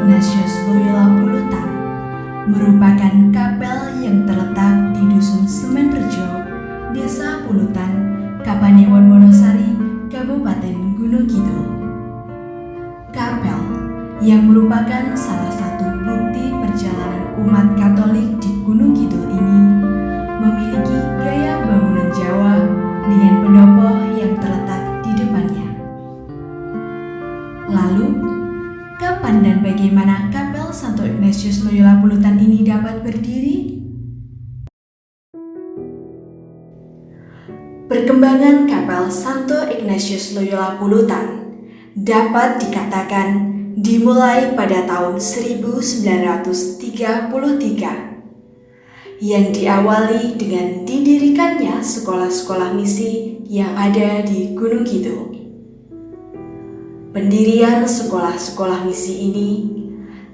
Ignatius Loyola Pulutan merupakan kapel yang terletak di Dusun Semenrejo, Desa Pulutan, Kapanewon Wonosari, Kabupaten Gunung Kidul. Kapel yang merupakan salah satu bukti perjalanan umat Katolik di Gunung Kidul ini memiliki gaya bangunan Jawa dengan pendopo yang terletak di depannya. Lalu, kapan dan bagaimana kapel Santo Ignatius Loyola Pulutan ini dapat berdiri? Perkembangan kapel Santo Ignatius Loyola Pulutan dapat dikatakan dimulai pada tahun 1933 yang diawali dengan didirikannya sekolah-sekolah misi yang ada di Gunung Kidul. Pendirian sekolah-sekolah misi ini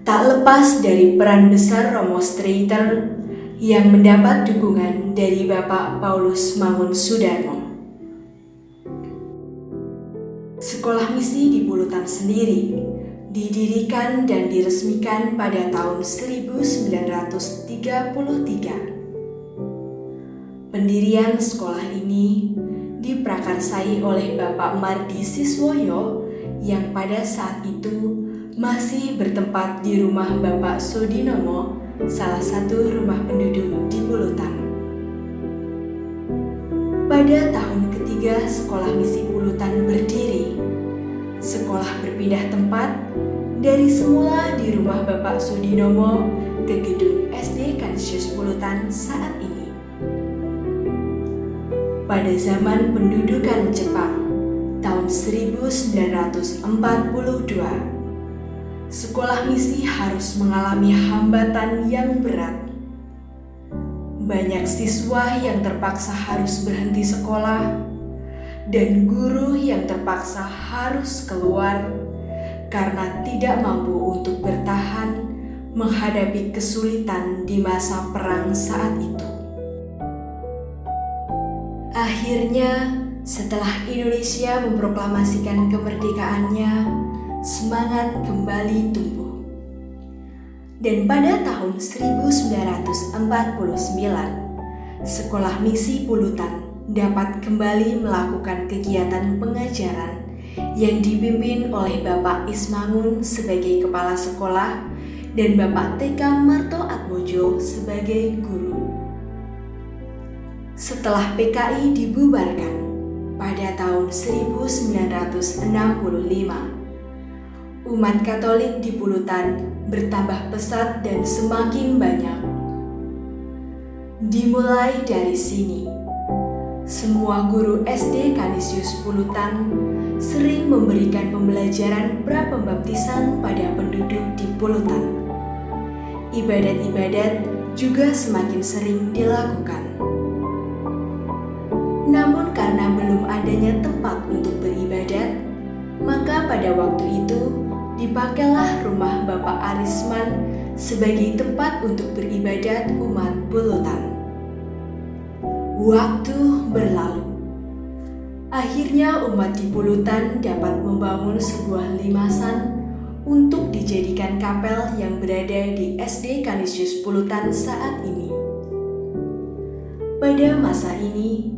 tak lepas dari peran besar Romo Streiter yang mendapat dukungan dari Bapak Paulus Mangunsudarmo. Sekolah misi di Pulutan sendiri didirikan dan diresmikan pada tahun 1933. Pendirian sekolah ini diprakarsai oleh Bapak Mardi Siswoyo yang pada saat itu masih bertempat di rumah Bapak Sodinomo, salah satu rumah penduduk di Pulutan. Pada tahun ketiga sekolah misi Pulutan berdiri, sekolah berpindah tempat dari semula di rumah Bapak Sodinomo ke gedung SD Kanisius Pulutan saat ini. Pada zaman pendudukan Jepang tahun 1942, sekolah misi harus mengalami hambatan yang berat. Banyak siswa yang terpaksa harus berhenti sekolah dan guru yang terpaksa harus keluar karena tidak mampu untuk bertahan menghadapi kesulitan di masa perang saat itu. Akhirnya, setelah Indonesia memproklamasikan kemerdekaannya, semangat kembali tumbuh. Dan pada tahun 1949, Sekolah Misi Pulutan dapat kembali melakukan kegiatan pengajaran yang dipimpin oleh Bapak Ismangun sebagai kepala sekolah dan Bapak TK Marto Atmojo sebagai guru. Setelah PKI dibubarkan pada tahun 1965, umat Katolik di Pulutan bertambah pesat dan semakin banyak. Dimulai dari sini, semua guru SD Kanisius Pulutan sering memberikan pembelajaran pra-pembaptisan pada penduduk di Pulutan. Ibadat-ibadat juga semakin sering dilakukan. Namun karena belum adanya tempat untuk beribadat, maka pada waktu itu dipakailah rumah Bapak Arisman sebagai tempat untuk beribadat umat Pulutan. Waktu berlalu. Akhirnya umat di Pulutan dapat membangun sebuah limasan untuk dijadikan kapel yang berada di SD Kanisius Pulutan saat ini. Pada masa ini,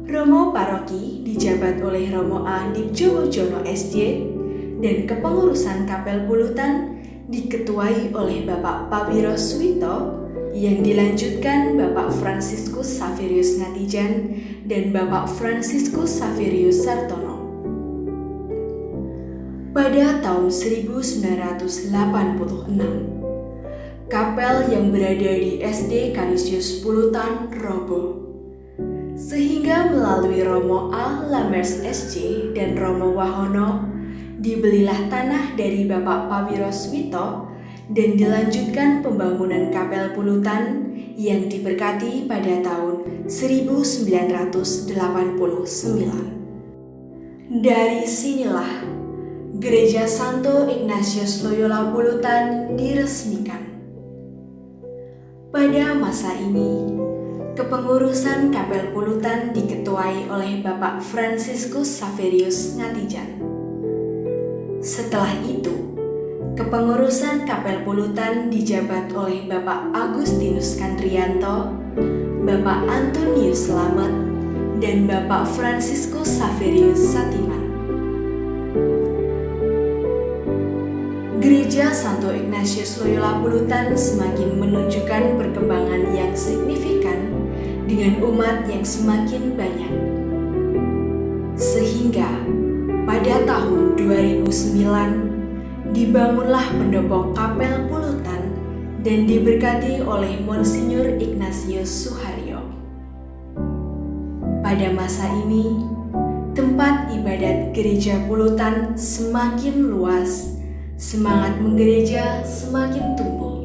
Romo Paroki dijabat oleh Romo A. Dipjowojono SJ dan kepengurusan Kapel Pulutan diketuai oleh Bapak Pawiro Suwito yang dilanjutkan Bapak Fransiskus Saverius Ngatijan dan Bapak Fransiskus Saverius Sartono. Pada tahun 1986, kapel yang berada di SD Kanisius Pulutan roboh. Sehingga melalui Romo A. Lamers SC dan Romo Wahono dibelilah tanah dari Bapak Pawiro Suwito dan dilanjutkan pembangunan Kapel Pulutan yang diberkati pada tahun 1989. Dari sinilah Gereja Santo Ignatius Loyola Pulutan diresmikan. Pada masa ini, kepengurusan Kapel Pulutan diketuai oleh Bapak Fransiskus Saverius Ngatijan. Setelah itu, Kepengurusan Kapel Pulutan dijabat oleh Bapak Agustinus Kandrianto, Bapak Antonius Slamet, dan Bapak Franciscus Saverius Satiman. Gereja Santo Ignatius Loyola Pulutan semakin menunjukkan perkembangan yang signifikan dengan umat yang semakin banyak. Sehingga pada tahun 2009 dibangunlah pendopo Kapel Pulutan dan diberkati oleh Monsinyur Ignatius Suharyo. Pada masa ini, tempat ibadat Gereja Pulutan semakin luas, semangat menggereja semakin tumbuh.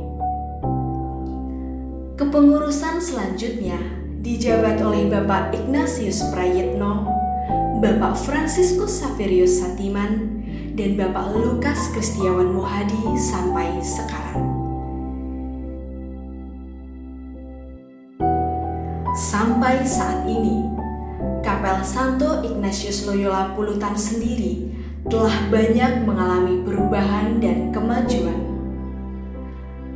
Kepengurusan selanjutnya dijabat oleh Bapak Ignatius Prayitno, Bapak Franciscus Saverius Satiman, dan Bapak Lukas Kristiawan Muhadi sampai sekarang. Sampai saat ini, Kapel Santo Ignatius Loyola Pulutan sendiri telah banyak mengalami perubahan dan kemajuan.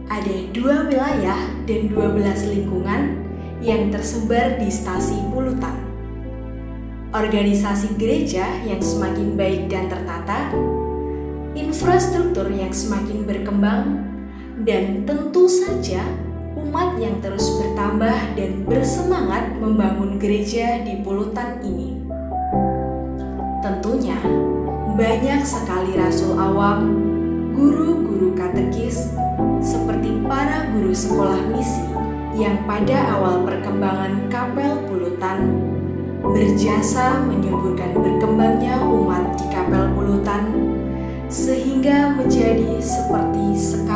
Ada 2 wilayah dan 12 lingkungan yang tersebar di stasi Pulutan. Organisasi gereja yang semakin baik dan tertata, infrastruktur yang semakin berkembang, dan tentu saja umat yang terus bertambah dan bersemangat membangun gereja di Pulutan ini. Tentunya, banyak sekali rasul awam, guru-guru katekis, seperti para guru sekolah misi yang pada awal perkembangan Kapel Pulutan berjasa menyuburkan berkembangnya umat di Kapel Pulutan sehingga menjadi seperti sekarang.